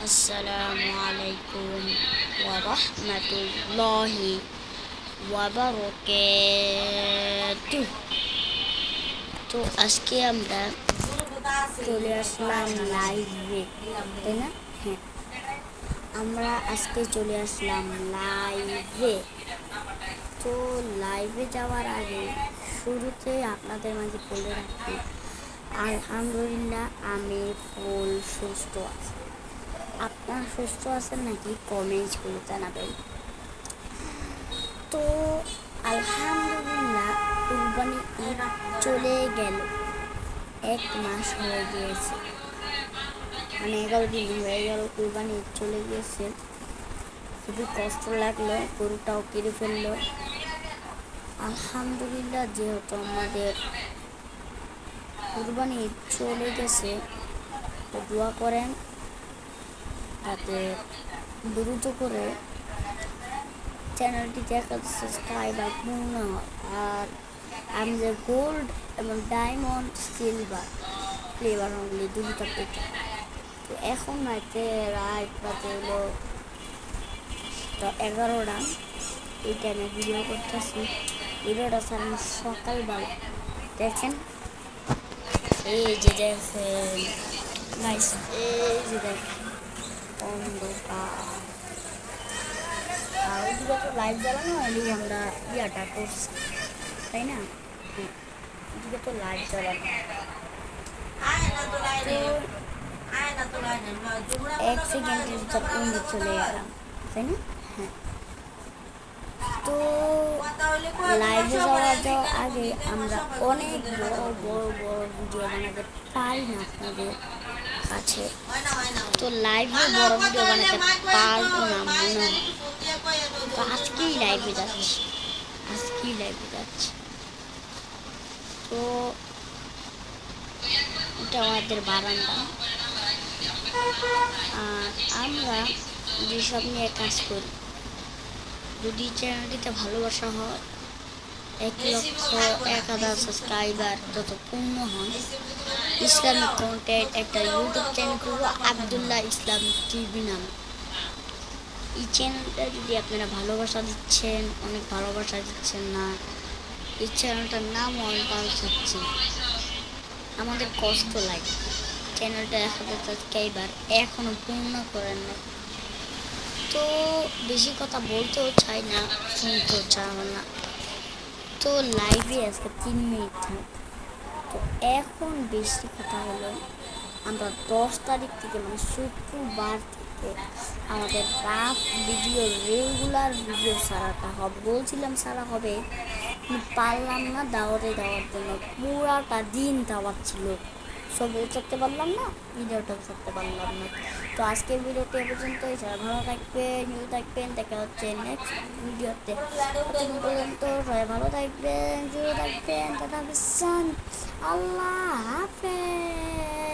আসসালামু আলাইকুম ওয়া রাহমাতুল্লাহি ওয়া বারাকাতুহু। তো আজকে আমরা চলে আসলাম লাইভে, তাই না? হ্যাঁ, আমরা আজকে চলে আসলাম লাইভে। তো লাইভে যাওয়ার আগে শুরুতে আপনাদের মাঝে বলে রাখি, আলহামদুলিল্লাহ আমি ফুল সুস্থ আছি। আপনার সুস্থ আছেন নাকি কমেন্টসগুলো জানাবেন। তো আলহামদুলিল্লাহ কুরবানি ঈদ চলে গেল, 1 মাস হয়ে গিয়েছে, মানে 11 দিন হয়ে গেল কুরবানি ঈদ চলে গিয়েছে। খুবই কষ্ট লাগলো, গরুটাও কেড়ে ফেললো। আলহামদুলিল্লাহ যেহেতু আমাদের কুরবানি ঈদ চলে গেছে, তো দোয়া করেন তাতে দ্রুত করে চ্যানেলটিতে 1000 সাবস্ক্রাইবার পূর্ণ হয়। আর আমাদের গোল্ড এবং ডায়মন্ড সিলভার ফ্লেভার অনলি দুটো পেতে। তো এখন রাত বাজে হলো তো 11টা। এই টাইমে ভিডিও করতেছি। ভিডিওটা স্যার আমি সকালবেলা দেখেন, এই যে দেখেন গাইস, এই যে দেখেন অন্ধকার। আর ওইদিকে তো লাইট জ্বালানো হয়নি, আমরা ইয়াটা করছি, তাই না? হ্যাঁ, ওইদিকে তো লাইট জ্বালানো। তো 1 সেকেন্ডের ভিতর অন্ধ চলে গেলাম, তাই না? হ্যাঁ, তো লাইভে যাওয়ার আগে আমরা অনেক বড় বড় বড় ভিডিও বানাতে পারি না আপনাদের কাছে। তো লাইভে বড় ভিডিও বানাতে পারবো না মনে হয়। তো আজকেই লাইভে যাচ্ছি। তো এটা আমাদের বারান্দা। আর আমরা যেসব নিয়ে কাজ করি, যদি চ্যানেলটিতে ভালোবাসা হয়, 1,00,000 সাবস্ক্রাইবার যত পূর্ণ হয়, ইসলামিক কন্টেন্ট একটা ইউটিউব চ্যানেল করবো, আব্দুল্লাহ ইসলামিক টিভি নামে। এই চ্যানেলটা যদি আপনারা ভালোবাসা দিচ্ছেন, অনেক ভালোবাসা দিচ্ছেন না, এই চ্যানেলটার নাম অনেক ভালো চাচ্ছি, আমাদের কষ্ট লাগে। চ্যানেলটা 1000 সাবস্ক্রাইবার এখনো পূর্ণ করেন না। তো বেশি কথা বলতেও চাই না, শুনতেও চাও না। তো লাইভে আজকে 3 মিনিট থাকবে। তো এখন বেশি কথা হলো, আমরা 10 তারিখ থেকে মানে শুক্রবার থেকে আমাদের রাফ ভিডিও, রেগুলার ভিডিও সারাটা হবে। বলছিলাম সারা হবে, কিন্তু পারলাম না দাওয়াতে দেওয়ার জন্য। পুরাটা দিন দাওয়াত ছিল, সবই করতে পারলাম না, ভিডিওটাও করতে পারলাম না। তো আজকের ভিডিওটি এ পর্যন্তই। সবাই ভালো থাকবেন, সুস্থ থাকবেন, দেখা হচ্ছে নেক্সট ভিডিওতে। ততক্ষণ পর্যন্ত সবাই ভালো থাকবেন, সুস্থ থাকবেন, টাটা, আল্লাহ হাফেজ।